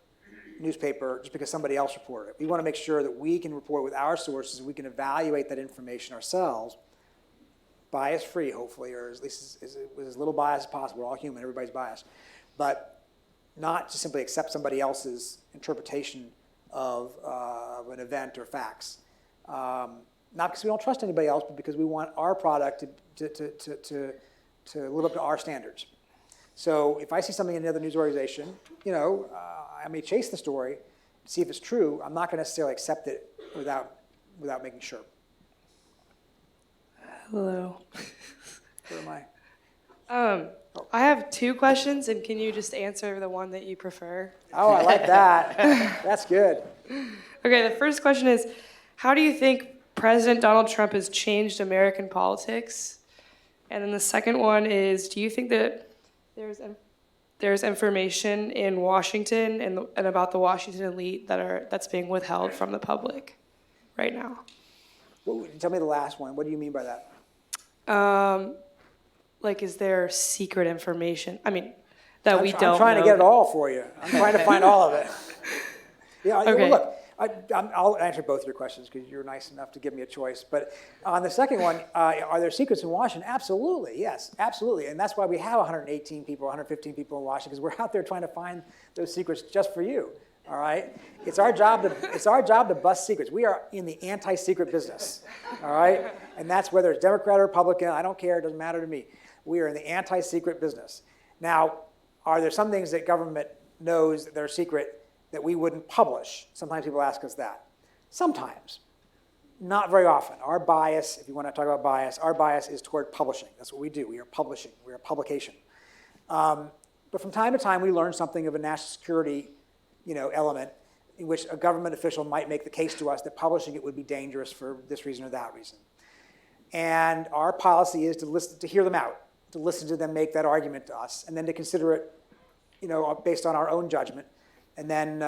newspaper just because somebody else reported it. We want to make sure that we can report with our sources, we can evaluate that information ourselves, bias-free, hopefully, or at least with as little bias as possible. We're all human, everybody's biased. But not to simply accept somebody else's interpretation of an event or facts. Not because we don't trust anybody else, but because we want our product to live up to our standards. So if I see something in another news organization, I may chase the story, see if it's true. I'm not going to necessarily accept it without making sure. Hello. Where am I? I have 2 questions, and can you just answer the one that you prefer? Oh, I like that. That's good. Okay, the first question is, how do you think President Donald Trump has changed American politics? And then the second one is, do you think that there's information in Washington and about the Washington elite that's being withheld from the public right now? Well, tell me the last one. What do you mean by that? Is there secret information? I mean, that we don't know. I'm trying to get it all for you. I'm trying to find all of it. Yeah, Okay. Well, look, I'll answer both of your questions because you're nice enough to give me a choice. But on the second one, are there secrets in Washington? Absolutely, yes, absolutely. And that's why we have 118 people, 115 people in Washington, because we're out there trying to find those secrets just for you. All right, it's our job to bust secrets. We are in the anti-secret business. All right, and that's whether it's Democrat or Republican. I don't care. It doesn't matter to me. We are in the anti-secret business. Now, are there some things that government knows that are secret that we wouldn't publish? Sometimes people ask us that. Sometimes, not very often. Our bias, if you want to talk about bias, our bias is toward publishing. That's what we do. We are publishing. We are publication. But from time to time, we learn something of a national security element in which a government official might make the case to us that publishing it would be dangerous for this reason or that reason. And our policy is to hear them out, to listen to them make that argument to us, and then to consider it, based on our own judgment, and then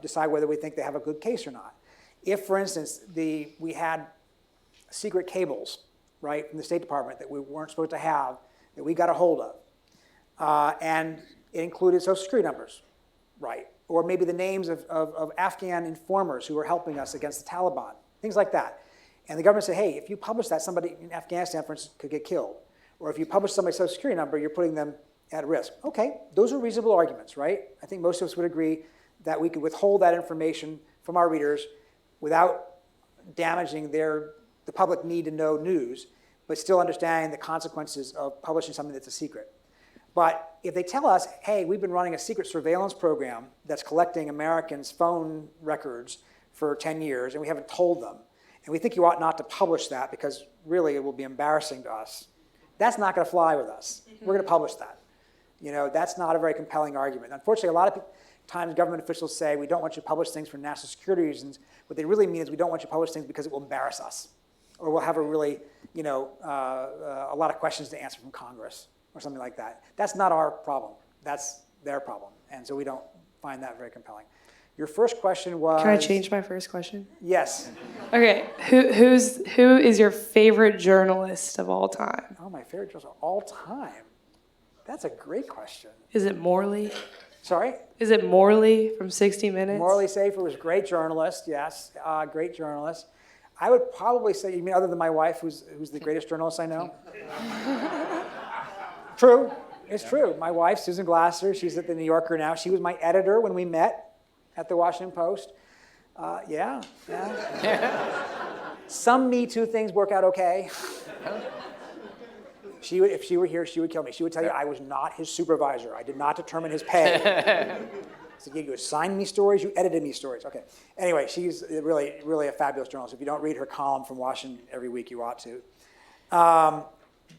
decide whether we think they have a good case or not. If, for instance, we had secret cables, right, from the State Department that we weren't supposed to have, that we got a hold of, and it included Social Security numbers, right, or maybe the names of Afghan informers who were helping us against the Taliban, things like that. And the government said, hey, if you publish that, somebody in Afghanistan, for instance, could get killed. Or if you publish somebody's Social Security number, you're putting them at risk. Okay, those are reasonable arguments, right? I think most of us would agree that we could withhold that information from our readers without damaging the public need to know news, but still understanding the consequences of publishing something that's a secret. But if they tell us, hey, we've been running a secret surveillance program that's collecting Americans' phone records for 10 years, and we haven't told them, and we think you ought not to publish that because really it will be embarrassing to us, that's not going to fly with us. We're going to publish that. That's not a very compelling argument. Unfortunately, a lot of times government officials say, we don't want you to publish things for national security reasons. What they really mean is we don't want you to publish things because it will embarrass us, or we'll have a really, a lot of questions to answer from Congress, or something like that. That's not our problem. That's their problem. And so we don't find that very compelling. Your first question was... Can I change my first question? Yes. Okay, who is your favorite journalist of all time? Oh, my favorite journalist of all time? That's a great question. Is it Morley? Sorry? Is it Morley from 60 Minutes? Morley Safer was a great journalist, yes, great journalist. I would probably say, you mean other than my wife, who's the greatest journalist I know? True, it's true. My wife, Susan Glasser, she's at the New Yorker now. She was my editor when we met at the Washington Post. Yeah. Some Me Too things work out okay. If she were here, she would kill me. She would tell you I was not his supervisor. I did not determine his pay. So you assigned me stories, you edited me stories. Okay. Anyway, she's really, really a fabulous journalist. If you don't read her column from Washington every week, you ought to.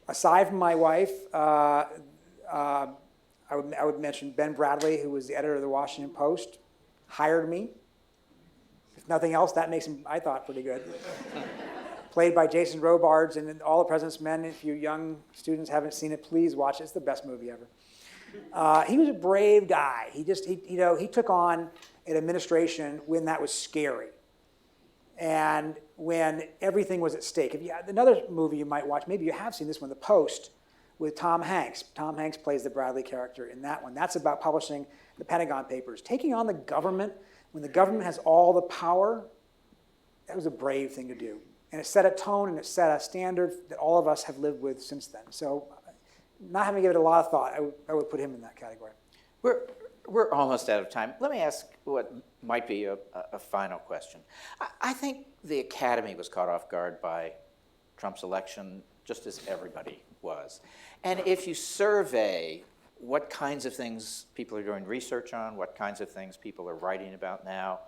Aside from my wife, I would mention Ben Bradley, who was the editor of the Washington Post, hired me. If nothing else, that makes him, I thought, pretty good. Played by Jason Robards in All the President's Men. If you young students haven't seen it, please watch it. It's the best movie ever. He was a brave guy. He took on an administration when that was scary, and when everything was at stake. If you had another movie you might watch, maybe you have seen this one, The Post, with Tom Hanks. Tom Hanks plays the Bradley character in that one. That's about publishing the Pentagon Papers. Taking on the government when the government has all the power, that was a brave thing to do. And it set a tone and it set a standard that all of us have lived with since then. So not having given it a lot of thought, I would put him in that category. We're almost out of time. Let me ask what might be a final question. I think the Academy was caught off guard by Trump's election, just as everybody was. And if you survey what kinds of things people are doing research on, what kinds of things people are writing about now,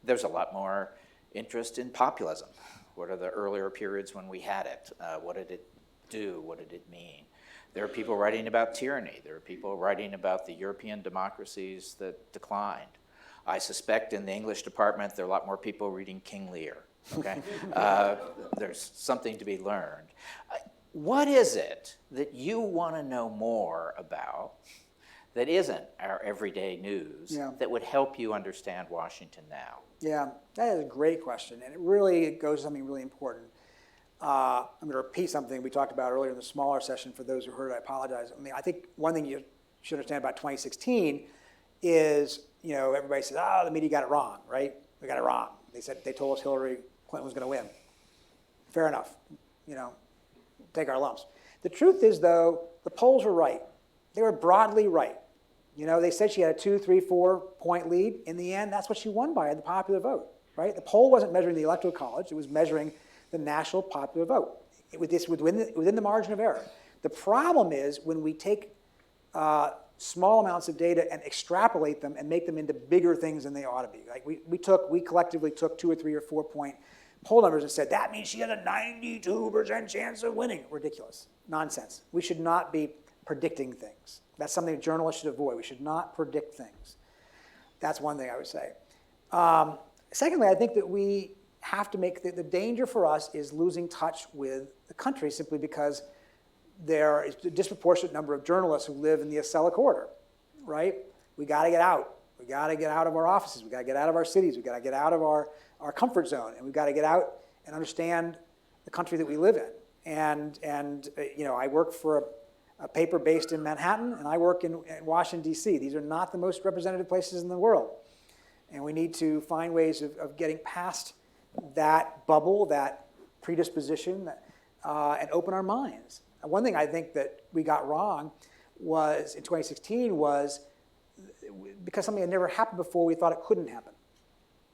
there's a lot more interest in populism. What are the earlier periods when we had it? What did it do? What did it mean? There are people writing about tyranny. There are people writing about the European democracies that declined. I suspect in the English department there are a lot more people reading King Lear. Okay? There's something to be learned. What is it that you want to know more about that isn't our everyday news that would help you understand Washington now? Yeah, that is a great question, and it really goes to something really important. I'm going to repeat something we talked about earlier in the smaller session. For those who heard it, I apologize. I think one thing you should understand about 2016 is, everybody says, the media got it wrong, right? We got it wrong. They told us Hillary Clinton was going to win. Fair enough, take our lumps. The truth is, though, the polls were right. They were broadly right. They said she had a 2, 3, 4-point lead. In the end, that's what she won by in the popular vote, right? The poll wasn't measuring the Electoral College. It was measuring the national popular vote within the margin of error. The problem is when we take small amounts of data and extrapolate them and make them into bigger things than they ought to be. Like we collectively took 2 or 3 or 4-point poll numbers and said, that means she has a 92% chance of winning. Ridiculous. Nonsense. We should not be predicting things. That's something journalists should avoid. We should not predict things. That's one thing I would say. Secondly, I think that we have to make the danger for us is losing touch with the country simply because there is a disproportionate number of journalists who live in the Acela corridor, right? We got to get out. We got to get out of our offices. We got to get out of our cities. We got to get out of our comfort zone, and we've got to get out and understand the country that we live in. And I work for a paper based in Manhattan, and I work in Washington, D.C. These are not the most representative places in the world. And we need to find ways of getting past that bubble, that predisposition, and open our minds. And one thing I think that we got wrong was, in 2016, was because something had never happened before, we thought it couldn't happen.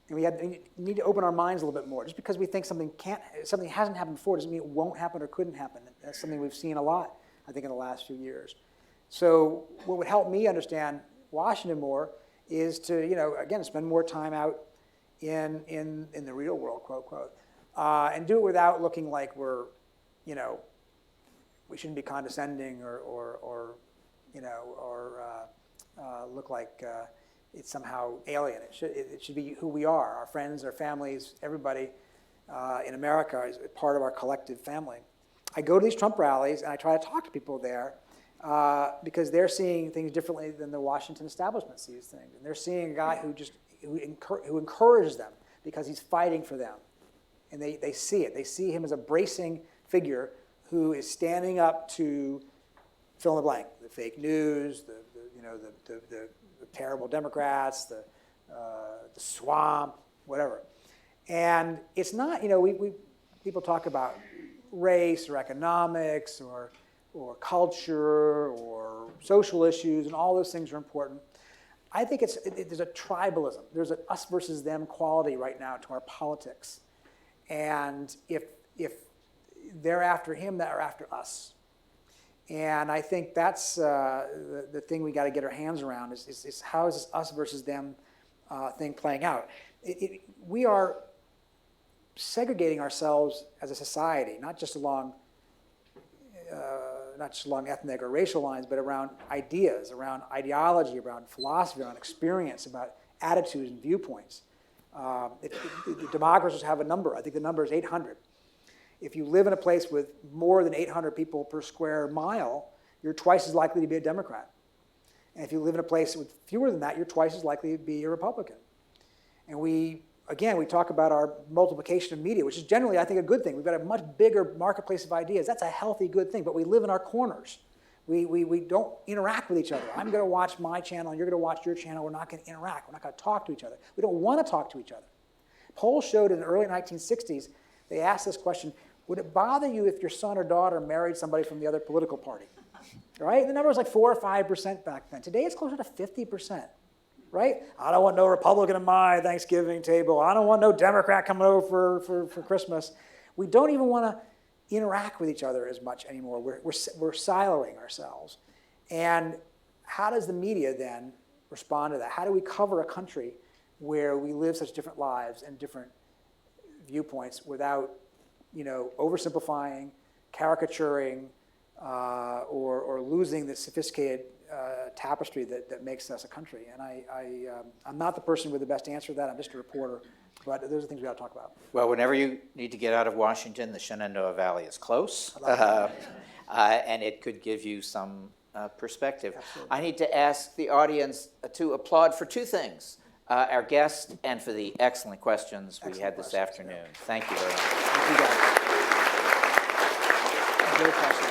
And we need to open our minds a little bit more. Just because we think something hasn't happened before doesn't mean it won't happen or couldn't happen. That's something we've seen a lot, I think, in the last few years. So what would help me understand Washington more is to, again, spend more time out in the real world, quote, quote, and do it without looking like we're, we shouldn't be condescending or or look like it's somehow alien. It should be who we are. Our friends, our families, everybody in America is part of our collective family. I go to these Trump rallies and I try to talk to people there because they're seeing things differently than the Washington establishment sees things. And they're seeing a guy who encourages them because he's fighting for them. And they see it. They see him as a bracing figure who is standing up to fill in the blank, the fake news, the terrible Democrats, the swamp, whatever. And it's not, people talk about race or economics or culture or social issues, and all those things are important. I think there's a tribalism. There's an us versus them quality right now to our politics. And if they're after him, they're after us. And I think that's the thing we got to get our hands around is how is this us versus them thing playing out? We are segregating ourselves as a society, not just along ethnic or racial lines, but around ideas, around ideology, around philosophy, around experience, about attitudes and viewpoints. Demographers have a number. I think the number is 800. If you live in a place with more than 800 people per square mile, you're twice as likely to be a Democrat. And if you live in a place with fewer than that, you're twice as likely to be a Republican. And we talk about our multiplication of media, which is generally, I think, a good thing. We've got a much bigger marketplace of ideas. That's a healthy, good thing. But we live in our corners. We don't interact with each other. I'm going to watch my channel, and you're going to watch your channel. We're not going to interact. We're not going to talk to each other. We don't want to talk to each other. Polls showed in the early 1960s, they asked this question, would it bother you if your son or daughter married somebody from the other political party? Right? The number was like 4 or 5% back then. Today it's closer to 50%. Right? I don't want no Republican at my Thanksgiving table. I don't want no Democrat coming over for Christmas. We don't even want to interact with each other as much anymore. We're siloing ourselves. And how does the media then respond to that? How do we cover a country where we live such different lives and different viewpoints without oversimplifying, caricaturing, or losing the sophisticated tapestry that makes us a country? And I'm not the person with the best answer to that. I'm just a reporter. But those are things we got to talk about. Well, whenever you need to get out of Washington, the Shenandoah Valley is close, and it could give you some perspective. Absolutely. I need to ask the audience to applaud for two things. Our guest and for the excellent questions we had this afternoon. Yeah. Thank you very much. Thank you guys. Great question.